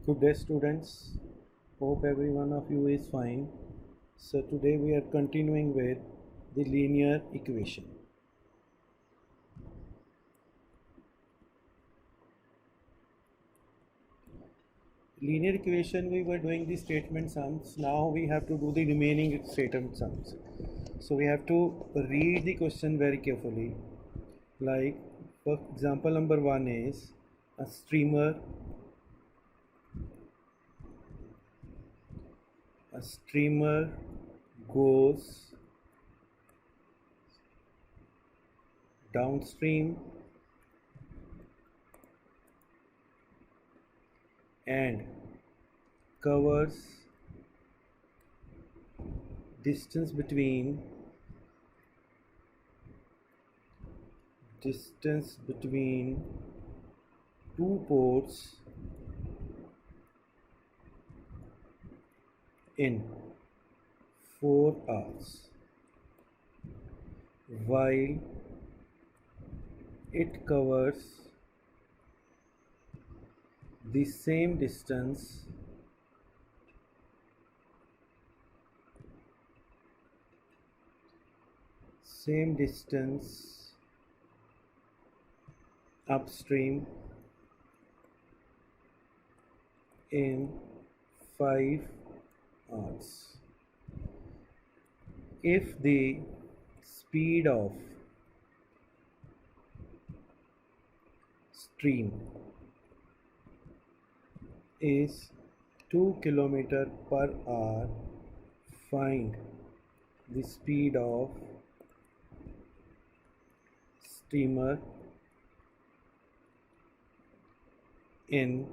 Good day, students. Hope every one of you is fine. So today we are continuing with the linear equation. Linear equation, we were doing the statement sums. Now we have to do the remaining statement sums. So we have to read the question very carefully. Like, for example, number one is a streamer goes downstream and covers distance between two ports in 4 hours, while it covers the same distance upstream in 5 hours. If the speed of stream is 2 km per hour, find the speed of steamer in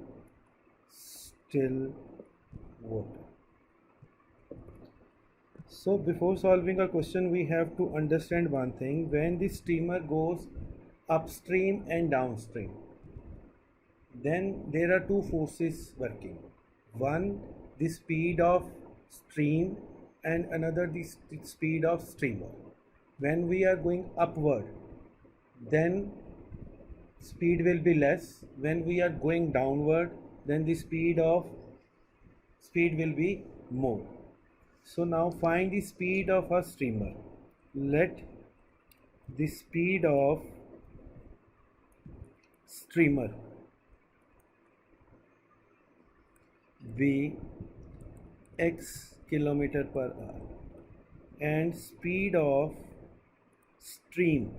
still water. So before solving a question, we have to understand one thing. When the steamer goes upstream and downstream, then there are two forces working. One, the speed of stream, and another the speed of streamer. When we are going upward, then speed will be less. When we are going downward, then the speed will be more. So now find the speed of a streamer. Let the speed of streamer be x kilometer per hour and speed of stream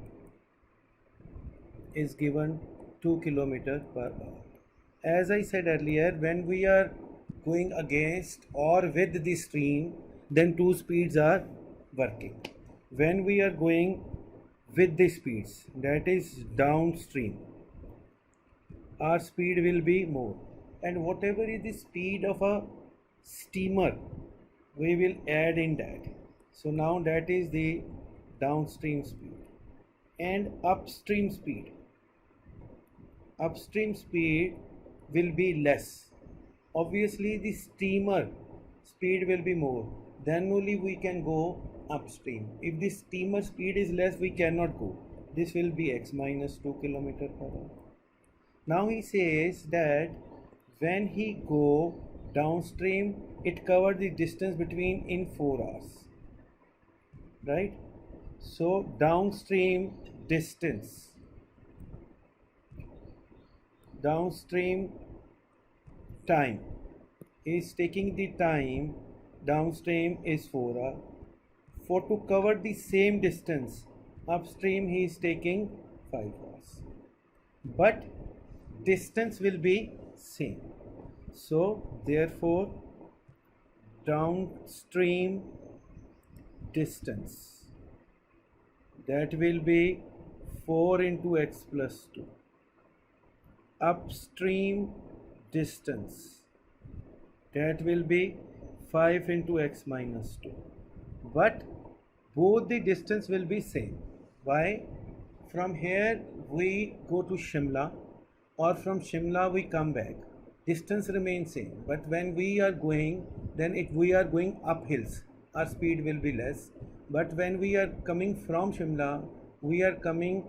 is given 2 km per hour. As I said earlier, when we are going against or with the stream, then two speeds are working. When we are going with the speeds, that is downstream, our speed will be more, and whatever is the speed of a steamer, we will add in that. So now that is the downstream speed. And upstream speed will be less. Obviously the steamer speed will be more, then only we can go upstream. If the steamer speed is less, we cannot go. This will be x minus 2 km per hour. Now he says that when he go downstream, it covered the distance between in 4 hours, right? So downstream time is taking the time downstream is 4 hours. For to cover the same distance upstream, he is taking 5 hours, but distance will be same. So therefore downstream distance, that will be 4 into x plus 2. Upstream distance, that will be 5 into x minus 2. But both the distance will be same. Why? From here we go to Shimla, or from Shimla we come back. Distance remains same. But when we are going, then if we are going up hills, our speed will be less. But when we are coming from Shimla, we are coming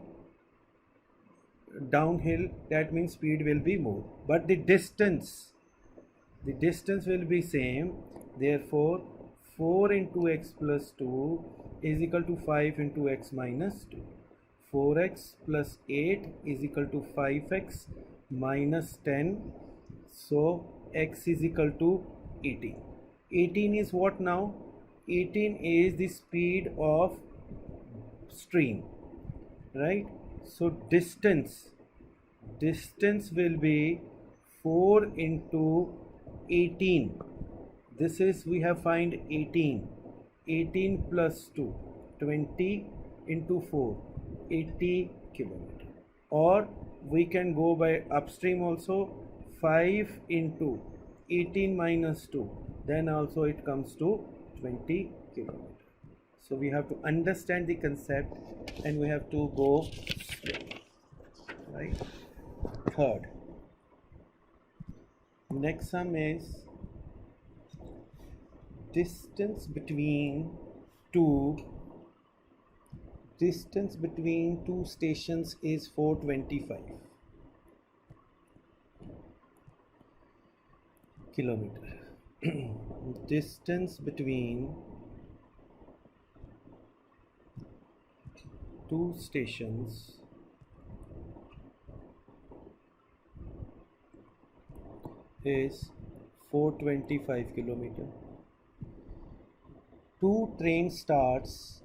downhill, that means speed will be more, but the distance the distance will be same. Therefore 4 into x plus 2 is equal to 5 into x minus 2. 4x plus 8 is equal to 5x minus 10. So x is equal to 18. 18 is what now? 18 is the speed of stream, right? So distance will be 4 into 18. This is, we have find 18. 18 plus 2, 20 into 4, 80 kilometer. Or we can go by upstream also, 5 into 18 minus 2, then also it comes to 20 kilometer. So we have to understand the concept and we have to go slowly, right? Third, next sum is distance between two stations is 425 kilometer. Distance between two stations is 425 kilometer. Two trains starts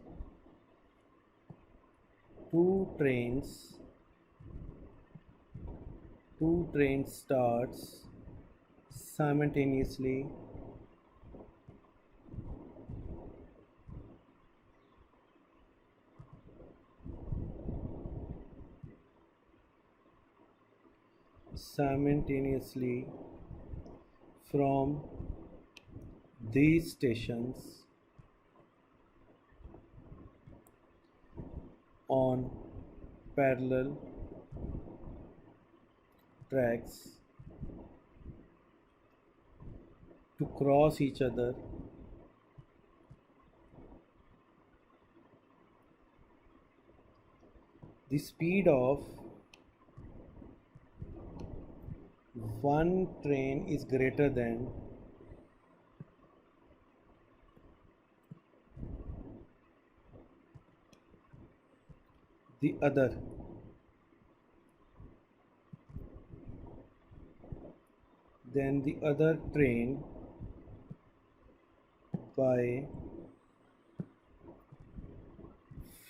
simultaneously from these stations on parallel tracks to cross each other the speed of one train is greater than the other. Then the other train by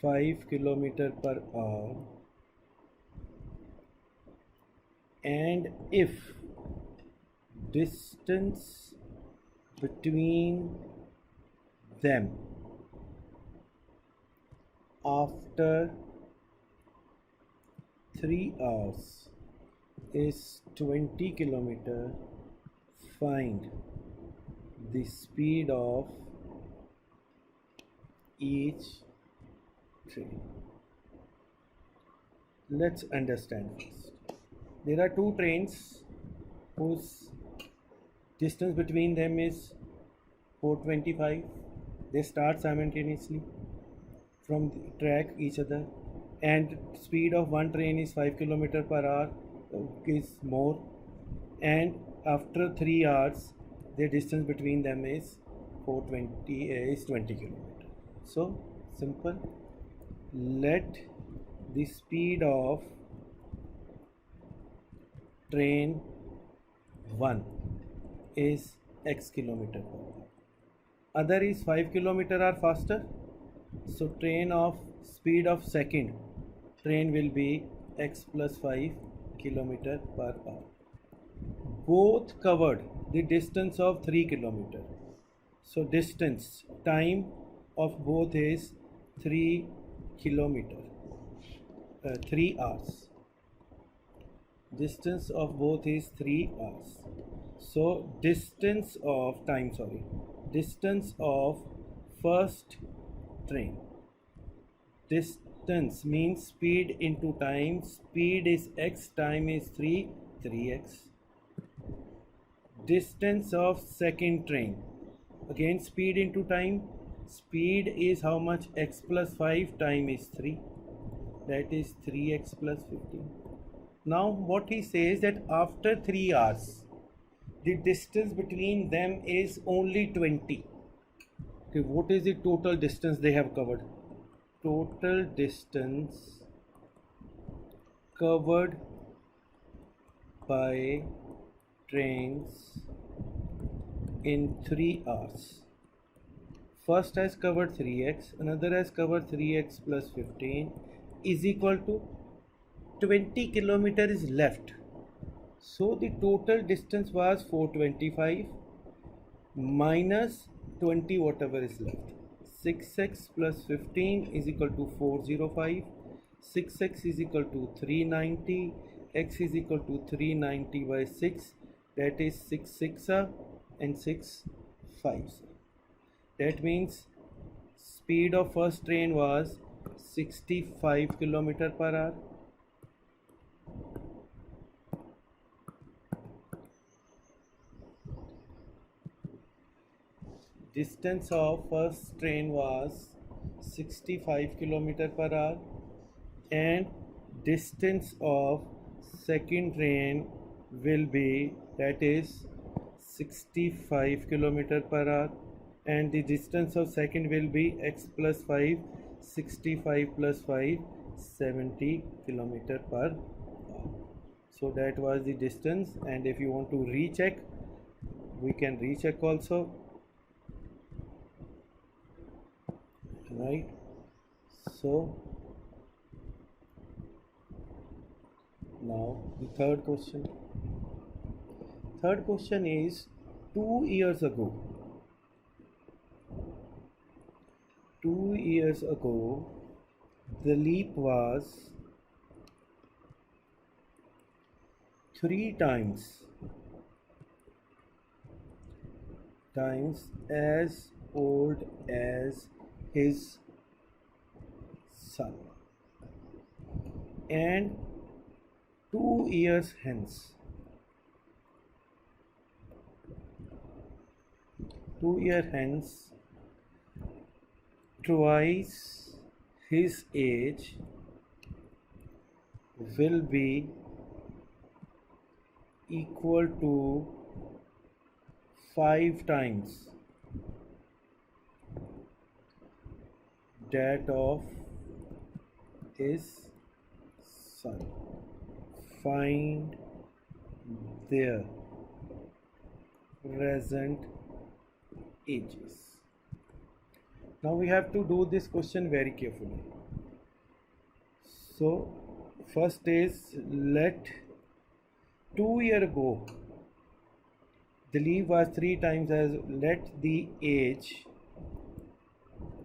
5 kilometer per hour, and if distance between them after 3 hours is 20 kilometer, find the speed of each train. Let's understand first. There are two trains whose distance between them is 425. They start simultaneously from the track each other, and speed of one train is 5 kilometer per hour is more, and after 3 hours the distance between them is 420 is 20 kilometer. So simple, let the speed of train 1 is x kilometer per hour, other is 5 kilometer are faster, so train of speed of second train will be x plus 5 kilometer per hour. Both covered the distance of 3 kilometer, so distance time of both is 3 kilometer, 3 hours. Distance of both is 3 hours. So distance of first train, distance means speed into time, speed is x, time is 3x. Distance of second train, again speed into time, speed is how much, x plus 5, time is 3, that is 3x plus 15. Now what he says that after 3 hours the distance between them is only 20. Okay, what is the total distance they have covered? Total distance covered by trains in 3 hours. First has covered 3x, another has covered 3x plus 15 is equal to 20 kilometer is left. So the total distance was 425 minus 20 whatever is left. 6x plus 15 is equal to 405. 6x is equal to 390. X is equal to 390 by 6. That is 6 6 and 6 5. That means speed of first train was 65 kilometer per hour. Distance of first train was 65 kilometer per hour and distance of second train will be, that is 65 kilometer per hour, and the distance of second will be x plus 5, 65 plus 5, 70 kilometer per hour. So that was the distance, and if you want to recheck, we can recheck also, right? So now the third question. Third question is 2 years ago. 2 years ago, the leap was 3 times as old as his son, and 2 years hence, 2 years hence, twice his age will be equal to 5 times that of his son. Find their present ages. Now we have to do this question very carefully. So first is, let 2 years ago the leave was 3 times as, let the age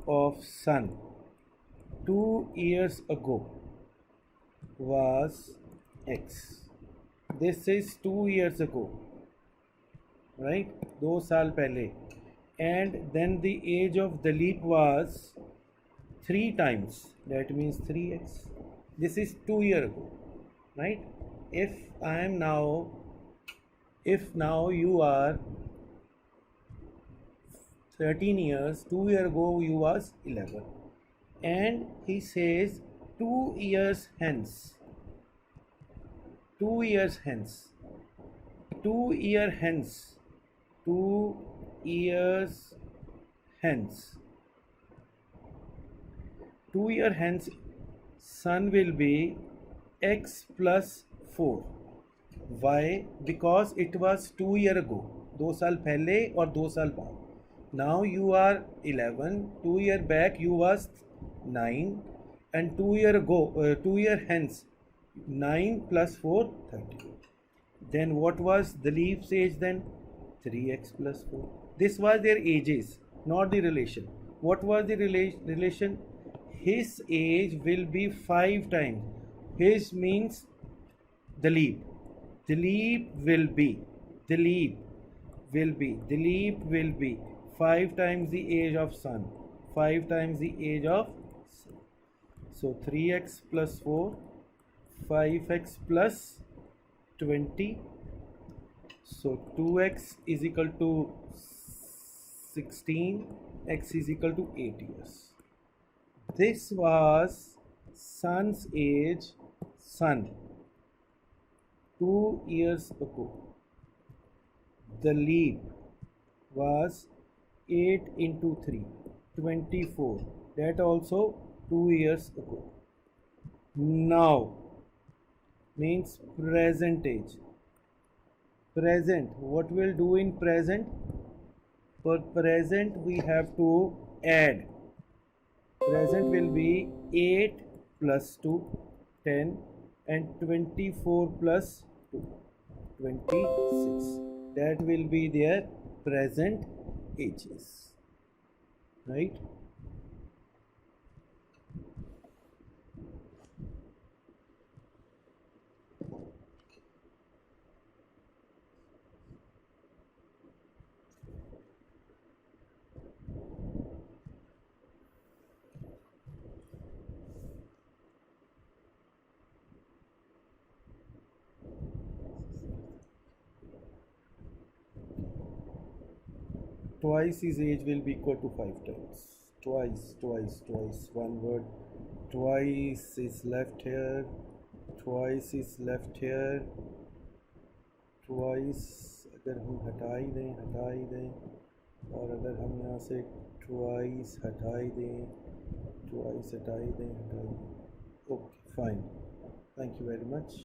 of son 2 years ago was x. This is 2 years ago, right? 2 साल पहले. And then the age of the leap was 3 times, that means 3x. This is 2 years ago, right? If now you are 13 years, 2 years ago you was 11, and he says 2 years hence, 2 years hence, 2 years hence, 2 years hence, 2 years hence, son will be x plus 4. Why? Because it was 2 years ago, 2 साल पहले और 2 साल बाद. Now you are 11, 2 years back you was 9, and 2 years ago, 2 years hence, 9 plus 4, 30. Then what was the leap's age then? 3x plus 4. This was their ages, not the relation. What was the relation? His age will be 5 times. His means the leap. The leap will be 5 times the age of son. 5 times the age of son. So 3x plus 4, 5x plus 20. So 2x is equal to 16, x is equal to 8 years. This was son's age, son, 2 years ago. the leap was 8 into 3, 24. That also 2 years ago. Now means present age. Present, what we'll do in present? For present we have to add. Present will be 8 plus 2, 10, and 24 plus 2, 26. That will be their present ages, right? Twice his age will be equal to 5 times. Twice. One word. Twice is left here. Twice is left here. Twice अगर हम हटा ही दें और अगर हम यहाँ से twice हटा ही दें, twice हटा ही दें. Okay, fine. Thank you very much.